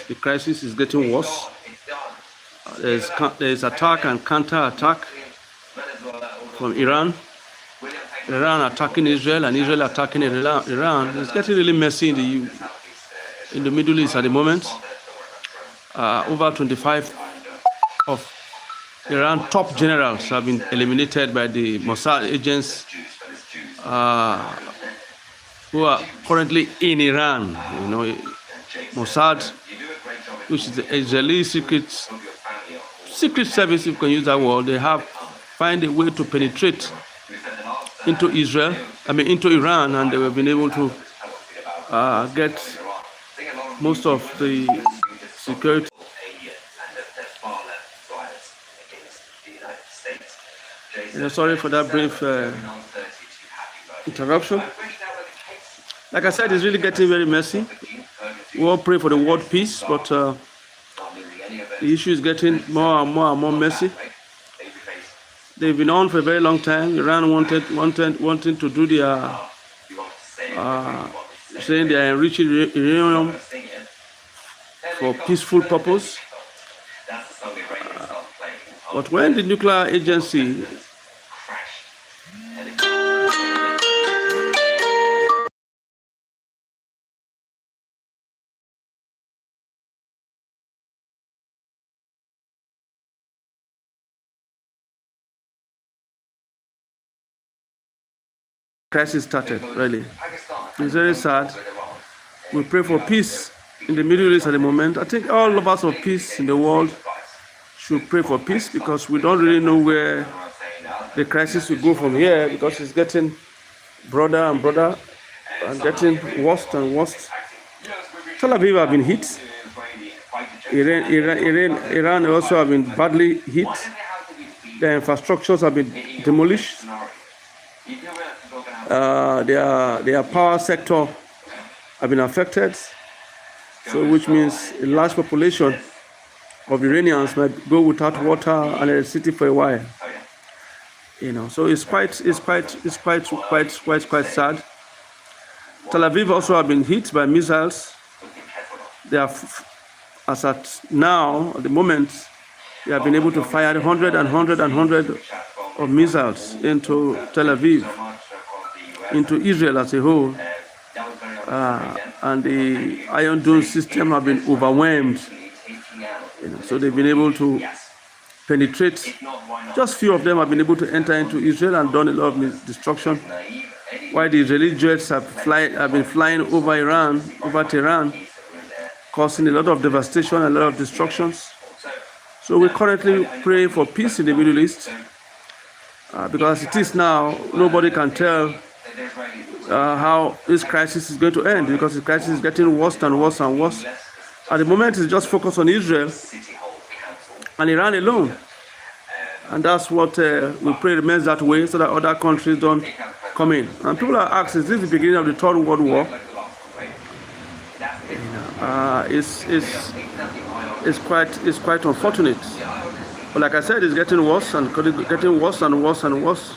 the crisis is getting worse. There's attack and counter-attack from Iran. Iran attacking Israel and Israel attacking Iran. It's getting really messy in the Middle East at the moment. Over 25 of Iran top generals have been eliminated by the Mossad agents who are currently in Iran. You know, Mossad, which is the Israeli secret service, if you can use that word, they have find a way to penetrate into into Iran, and they have been able to get most of the security. Sorry for that brief interruption. Like I said, it's really getting very messy. We all pray for the world peace, but the issue is getting more and more messy. They've been on for a very long time. Iran wanting to do their saying they are enriching uranium for peaceful purpose. But when the nuclear agency crisis started, really. It's very sad. We pray for peace in the Middle East at the moment. I think all of us of peace in the world should pray for peace, because we don't really know where the crisis will go from here, because it's getting broader and broader and getting worse and worse. Tel Aviv have been hit. Iran also have been badly hit. Their infrastructures have been demolished. Their power sector have been affected, so which means a large population of Iranians might go without water and electricity for a while. You know, so it's quite sad. Tel Aviv also have been hit by missiles. They are, as at now, at the moment, they have been able to fire 100 of missiles into Tel Aviv, into Israel as a whole, and the Iron Dome system have been overwhelmed. You know, so they've been able to penetrate. Just few of them have been able to enter into Israel and done a lot of destruction, while the Israeli jets have been flying over Tehran, causing a lot of devastation and a lot of destructions. So we currently pray for peace in the Middle East, because it is now, nobody can tell how this crisis is going to end, because the crisis is getting worse and worse and worse. At the moment, it's just focused on Israel and Iran alone. And that's what we pray remains that way, so that other countries don't come in. And people are asking, is this the beginning of the Third World War? It's quite unfortunate. But like I said, it's getting worse and getting worse and worse and worse.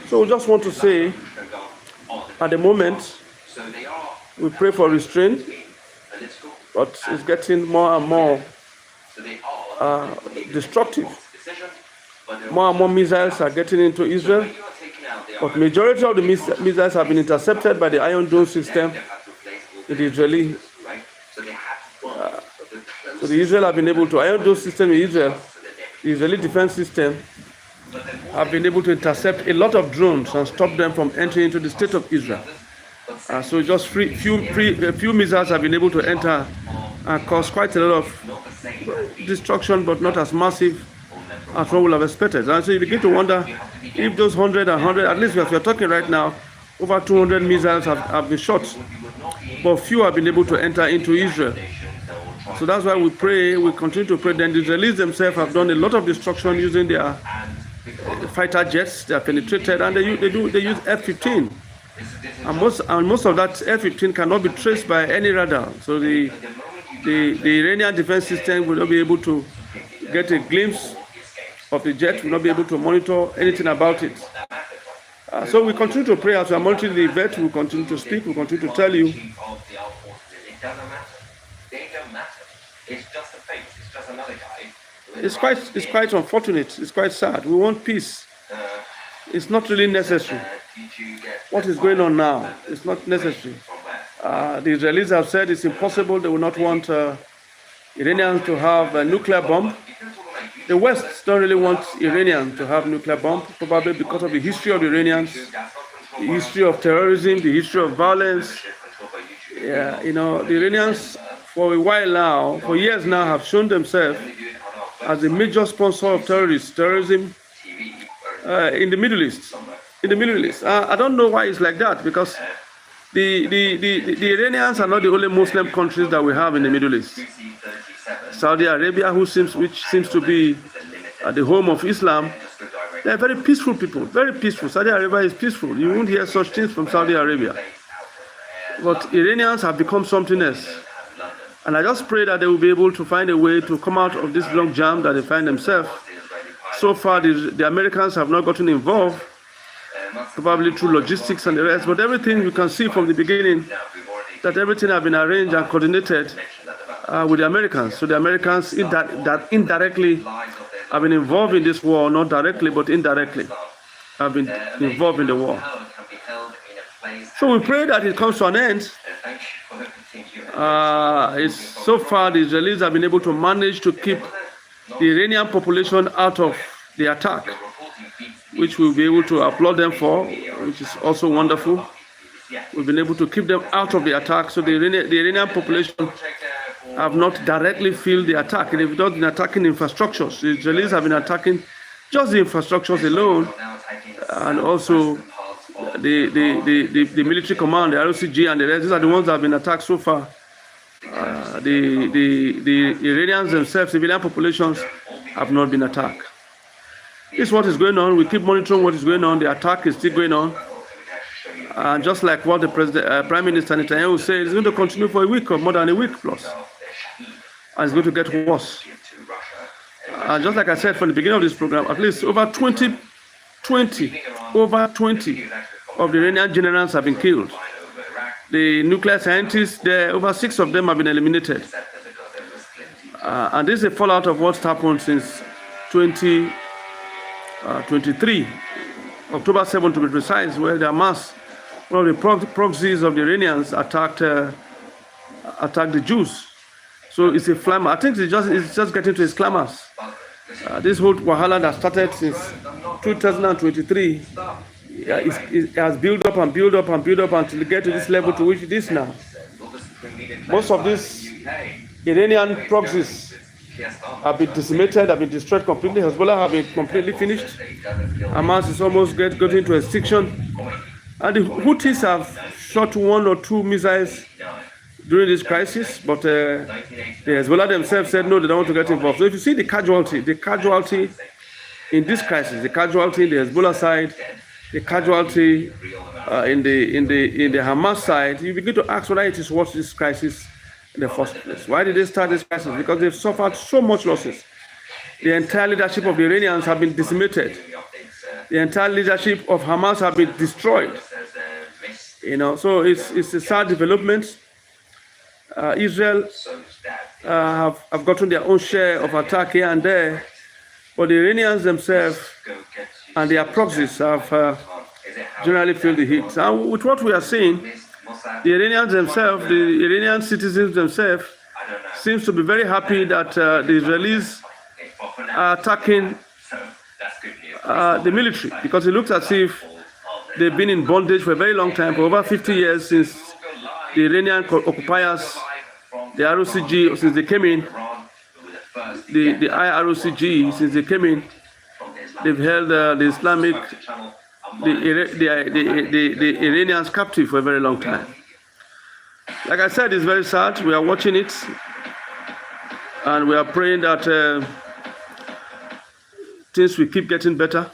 So we just want to say, at the moment, we pray for restraint, but it's getting more and more destructive. More and more missiles are getting into Israel, but majority of the missiles have been intercepted by the Iron Dome system in the Israeli. So the Israel have been able to, Iron Dome system in Israel, the Israeli defense system, have been able to intercept a lot of drones and stop them from entering into the state of Israel. So just a few missiles have been able to enter and cause quite a lot of destruction, but not as massive as one would have expected. And so you begin to wonder if those 100, at least as we are talking right now, over 200 missiles have been shot, but few have been able to enter into Israel. So that's why we pray, we continue to pray. Then the Israelis themselves have done a lot of destruction using their fighter jets. They are penetrated, and they use F-15. And most of that F-15 cannot be traced by any radar. So the Iranian defense system will not be able to get a glimpse of the jet, will not be able to monitor anything about it. So we continue to pray as we are monitoring the event. We continue to speak. We continue to tell you It's quite unfortunate. It's quite sad. We want peace. It's not really necessary. What is going on now? It's not necessary. The Israelis have said it's impossible. They will not want Iranians to have a nuclear bomb. The West don't really want Iranians to have nuclear bomb, probably because of the history of the Iranians, the history of terrorism, the history of violence. Yeah, you know, the Iranians for a while now, for years now, have shown themselves as a major sponsor of terrorism in the Middle East. I don't know why it's like that, because the Iranians are not the only Muslim countries that we have in the Middle East. Saudi Arabia, which seems to be the home of Islam, they are very peaceful people, very peaceful. Saudi Arabia is peaceful. You won't hear such things from Saudi Arabia. But Iranians have become something else. And I just pray that they will be able to find a way to come out of this long jam that they find themselves. So far, the Americans have not gotten involved, probably through logistics and the rest. But everything you can see from the beginning, that everything has been arranged and coordinated with the Americans. So the Americans that indirectly have been involved in this war, not directly, but indirectly have been involved in the war. So we pray that it comes to an end. So far, the Israelis have been able to manage to keep the Iranian population out of the attack, which we'll be able to applaud them for, which is also wonderful. We've been able to keep them out of the attack, so the Iranian population have not directly felt the attack. They've not been attacking infrastructures. The Israelis have been attacking just the infrastructures alone, and also the military command, the ROCG, and the rest. These are the ones that have been attacked so far. The Iranians themselves, civilian populations, have not been attacked. This is what is going on. We keep monitoring what is going on. The attack is still going on. And just like what the Prime Minister Netanyahu said, it's going to continue for a week or more than a week plus. And it's going to get worse. And just like I said from the beginning of this program, at least over 20 of the Iranian generals have been killed. The nuclear scientists, over 6 of them have been eliminated. And this is a fallout of what's happened since 2023, October 7 to be precise, where the Hamas, one of the proxies of the Iranians, attacked the Jews. So it's a flame. I think it's just getting to its climax. This whole wahala that started since 2023, it has built up and built up and built up until it gets to this level to which it is now. Most of these Iranian proxies have been decimated, have been destroyed completely. Hezbollah have been completely finished. Hamas is almost getting to extinction. And the Houthis have shot 1 or 2 missiles during this crisis, but the Hezbollah themselves said no, they don't want to get involved. So if you see the casualty in this crisis, the casualty in the Hezbollah side, the casualty in the Hamas side, you begin to ask whether it is worth this crisis in the first place. Why did they start this crisis? Because they've suffered so much losses. The entire leadership of the Iranians have been decimated. The entire leadership of Hamas have been destroyed. You know, so it's a sad development. Israel have gotten their own share of attack here and there, but the Iranians themselves and their proxies have generally felt the heat. And with what we are seeing, the Iranians themselves, the Iranian citizens themselves, seems to be very happy that the Israelis are attacking the military, because it looks as if they've been in bondage for a very long time, for over 50 years since the Iranian occupiers, the ROCG, since they came in, the IROCG, since they came in, they've held the Iranians captive for a very long time. Like I said, it's very sad. We are watching it, and we are praying that things will keep getting better.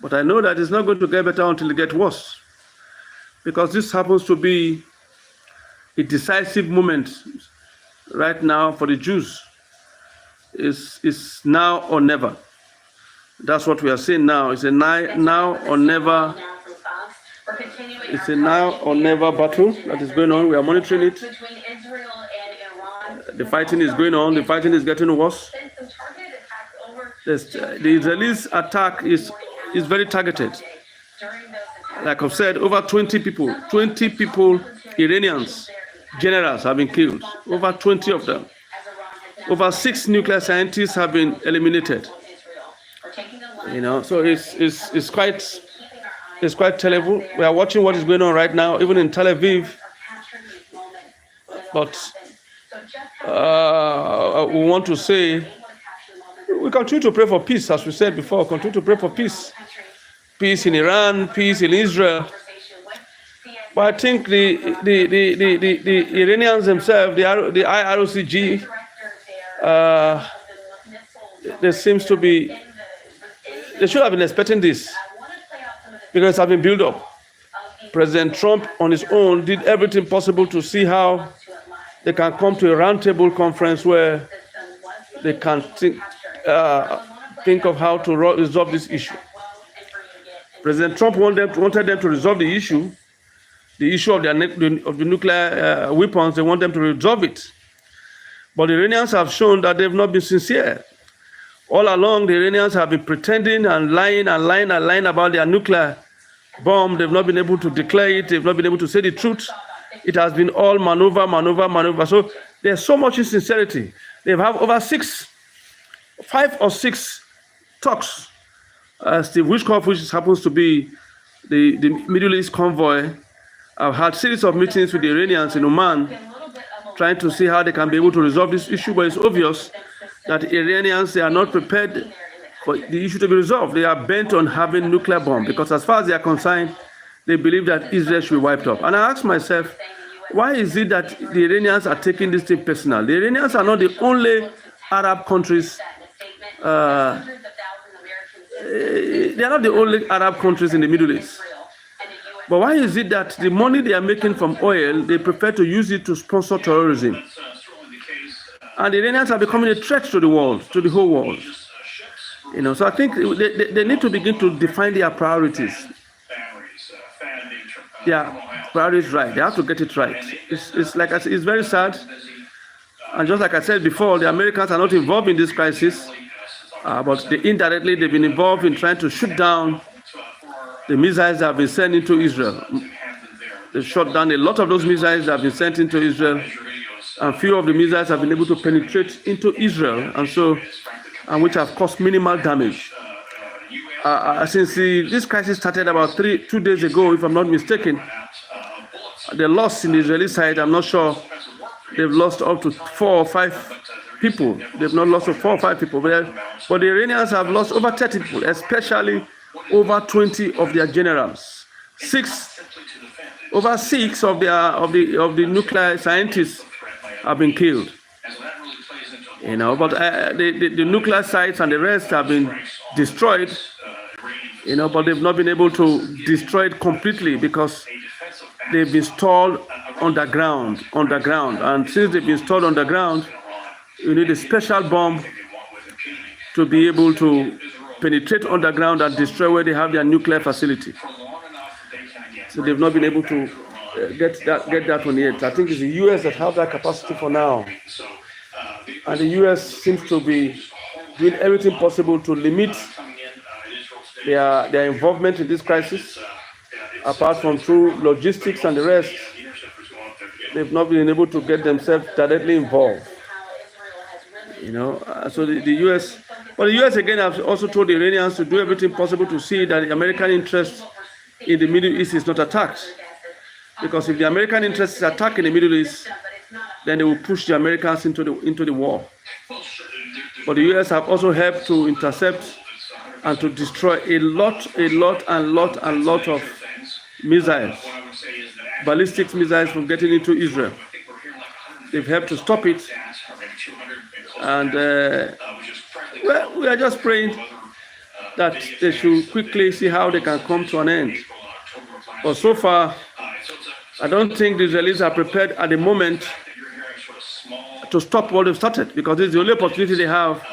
But I know that it's not going to get better until it gets worse, because this happens to be a decisive moment right now for the Jews. It's now or never. That's what we are seeing now. It's a now or never. It's a now or never battle that is going on. We are monitoring it. The fighting is going on. The fighting is getting worse. The Israelis' attack is very targeted. Like I've said, over 20 people, Iranians, generals have been killed. Over 20 of them. Over 6 nuclear scientists have been eliminated. So it's quite terrible. We are watching what is going on right now, even in Tel Aviv. But we want to say we continue to pray for peace, as we said before. Continue to pray for peace. Peace in Iran, peace in Israel. But I think the Iranians themselves, the IROCG, there seems to be, they should have been expecting this because it's been built up. President Trump on his own did everything possible to see how they can come to a roundtable conference where they can think of how to resolve this issue. President Trump wanted them to resolve the issue of the nuclear weapons. They want them to resolve it. But the Iranians have shown that they've not been sincere. All along, the Iranians have been pretending and lying about their nuclear bomb. They've not been able to declare it. They've not been able to say the truth. It has been all maneuver. So there's so much insincerity. They have over 5 or 6 talks. Steve Witkoff, which happens to be the Middle East convoy, have had a series of meetings with the Iranians in Oman, trying to see how they can be able to resolve this issue. But it's obvious that the Iranians, they are not prepared for the issue to be resolved. They are bent on having nuclear bomb because as far as they are concerned, they believe that Israel should be wiped up. And I ask myself, why is it that the Iranians are taking this thing personal? The Iranians are not the only Arab countries. They are not the only Arab countries in the Middle East. But why is it that the money they are making from oil, they prefer to use it to sponsor terrorism? And the Iranians are becoming a threat to the world, to the whole world. So I think they need to begin to define their priorities. Their priorities right. They have to get it right. It's like I said, it's very sad. And just like I said before, the Americans are not involved in this crisis, but indirectly they've been involved in trying to shoot down the missiles that have been sent into Israel. They shot down a lot of those missiles that have been sent into Israel, and few of the missiles have been able to penetrate into Israel, and which have caused minimal damage. Since this crisis started about 2 days ago, if I'm not mistaken, the loss in the Israeli side, I'm not sure, they've lost up to 4 or 5 people. They've not lost 4 or 5 people, but the Iranians have lost over 30 people, especially over 20 of their generals. Over 6 of the nuclear scientists have been killed. But the nuclear sites and the rest have been destroyed. But they've not been able to destroy it completely because they've been stored underground. And since they've been stored underground, you need a special bomb to be able to penetrate underground and destroy where they have their nuclear facility. So they've not been able to get that one yet. I think it's the US that have that capacity for now. And the US seems to be doing everything possible to limit their involvement in this crisis. Apart from through logistics and the rest, they've not been able to get themselves directly involved. So the US, but the US again have also told the Iranians to do everything possible to see that the American interest in the Middle East is not attacked. Because if the American interest is attacked in the Middle East, then they will push the Americans into the war. But the US have also helped to intercept and to destroy a lot of missiles, ballistic missiles from getting into Israel. They've helped to stop it. And we are just praying that they should quickly see how they can come to an end. But so far, I don't think the Israelis are prepared at the moment to stop what they've started, because it's the only opportunity they have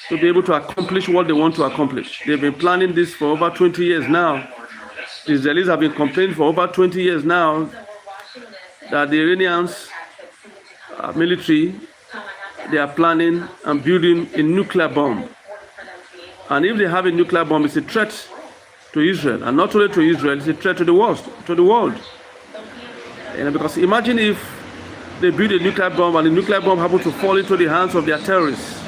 to be able to accomplish what they want to accomplish. They've been planning this for over 20 years now. The Israelis have been complaining for over 20 years now that the Iranians military they are planning and building a nuclear bomb. And if they have a nuclear bomb, it's a threat to Israel. And not only to Israel, it's a threat to the world. Because imagine if they build a nuclear bomb and the nuclear bomb happens to fall into the hands of their terrorists.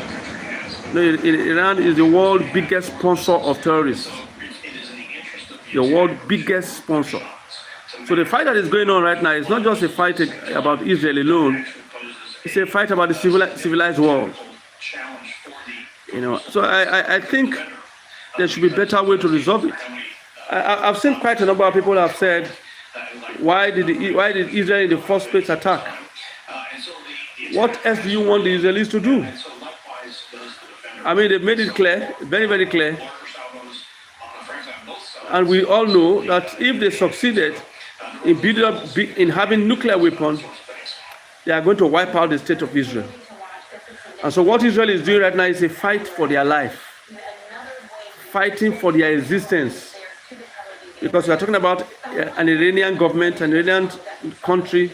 Iran is the world's biggest sponsor of terrorists. The world's biggest sponsor. So the fight that is going on right now is not just a fight about Israel alone. It's a fight about the civilized world. So I think there should be a better way to resolve it. I've seen quite a number of people have said, why did Israel in the first place attack? What else do you want the Israelis to do? I mean, they've made it clear, very, very clear. And we all know that if they succeeded in having nuclear weapons, they are going to wipe out the state of Israel. And so what Israel is doing right now is a fight for their life, fighting for their existence. Because we are talking about an Iranian government, an Iranian country.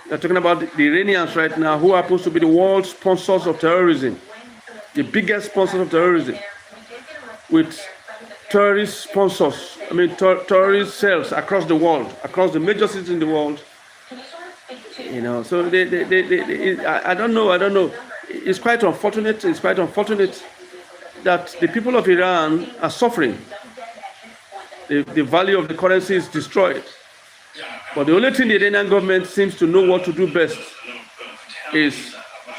We are talking about the Iranians right now, who are supposed to be the world's sponsors of terrorism, the biggest sponsors of terrorism, with terrorist sponsors, terrorist cells across the world, across the major cities in the world. So I don't know. It's quite unfortunate that the people of Iran are suffering. The value of the currency is destroyed. But the only thing the Iranian government seems to know what to do best is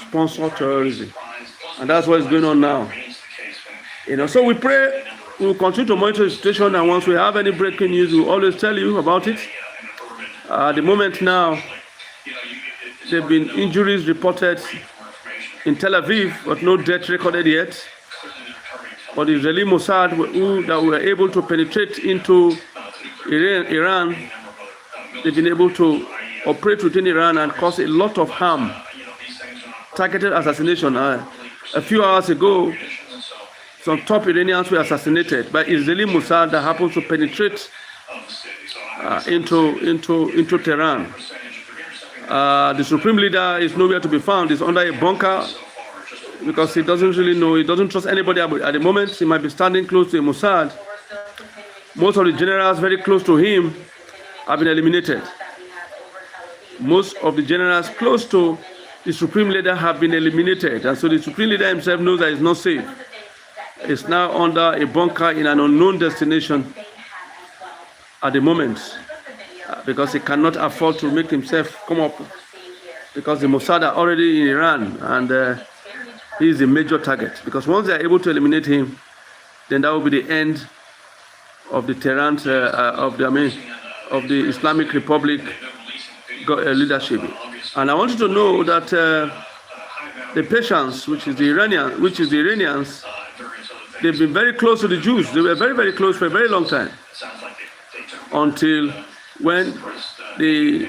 sponsor terrorism. And that's what is going on now. So we pray we'll continue to monitor the situation, and once we have any breaking news, we'll always tell you about it. At the moment now, there have been injuries reported in Tel Aviv, but no death recorded yet. But the Israeli Mossad that were able to penetrate into Iran, they've been able to operate within Iran and cause a lot of harm. Targeted assassination. A few hours ago, some top Iranians were assassinated by Israeli Mossad that happened to penetrate into Tehran. The supreme leader is nowhere to be found. He's under a bunker because he doesn't really know. He doesn't trust anybody at the moment. He might be standing close to Mossad. Most of the generals very close to him have been eliminated. Most of the generals close to the supreme leader have been eliminated. And so the supreme leader himself knows that he's not safe. He's now under a bunker in an unknown destination at the moment because he cannot afford to make himself come up because the Mossad are already in Iran and he is a major target. Because once they are able to eliminate him, then that will be the end of the Tehran, of the Islamic Republic leadership. And I want you to know that the Persians, which is the Iranians, they've been very close to the Jews. They were very, very close for a very long time. Until when the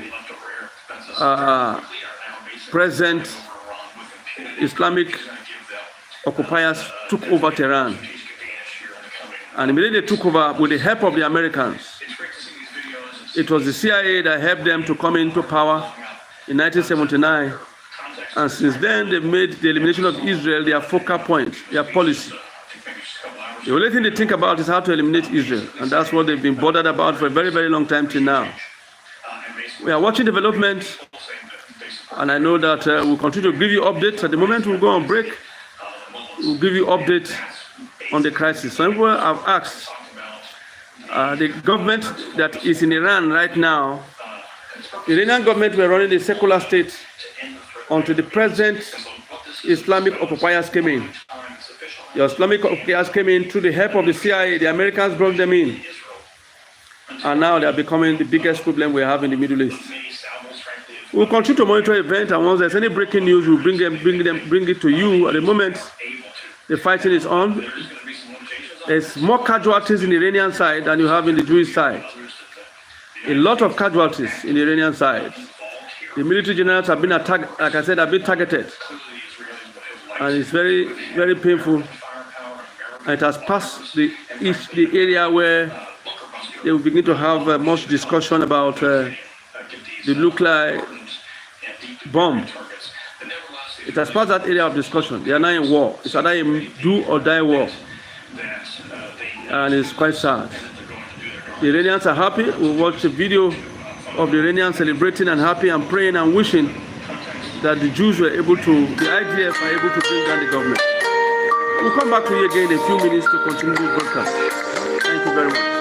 present Islamic occupiers took over Tehran. And immediately they took over with the help of the Americans. It was the CIA that helped them to come into power in 1979. And since then, they've made the elimination of Israel their focal point, their policy. The only thing they think about is how to eliminate Israel. And that's what they've been bothered about for a very, very long time till now. We are watching development. And I know that we'll continue to give you updates. At the moment we'll go on break, we'll give you updates on the crisis. Some people have asked, the government that is in Iran right now, the Iranian government were running a secular state until the present Islamic occupiers came in. The Islamic occupiers came in through the help of the CIA. The Americans brought them in. And now they are becoming the biggest problem we have in the Middle East. We'll continue to monitor events, and once there's any breaking news, we'll bring it to you. At the moment, the fighting is on. There's more casualties in the Iranian side than you have in the Jewish side. A lot of casualties in the Iranian side. The military generals have been attacked, like I said, have been targeted. And it's very, very painful. And it has passed the area where they will begin to have much discussion about the nuclear bomb. It has passed that area of discussion. They are now in war. It's either a do or die war. And it's quite sad. The Iranians are happy. We watched a video of the Iranians celebrating and happy and praying and wishing that the Jews were able to, the IDF are able to bring down the government. We'll come back to you again in a few minutes to continue this broadcast. Thank you very much.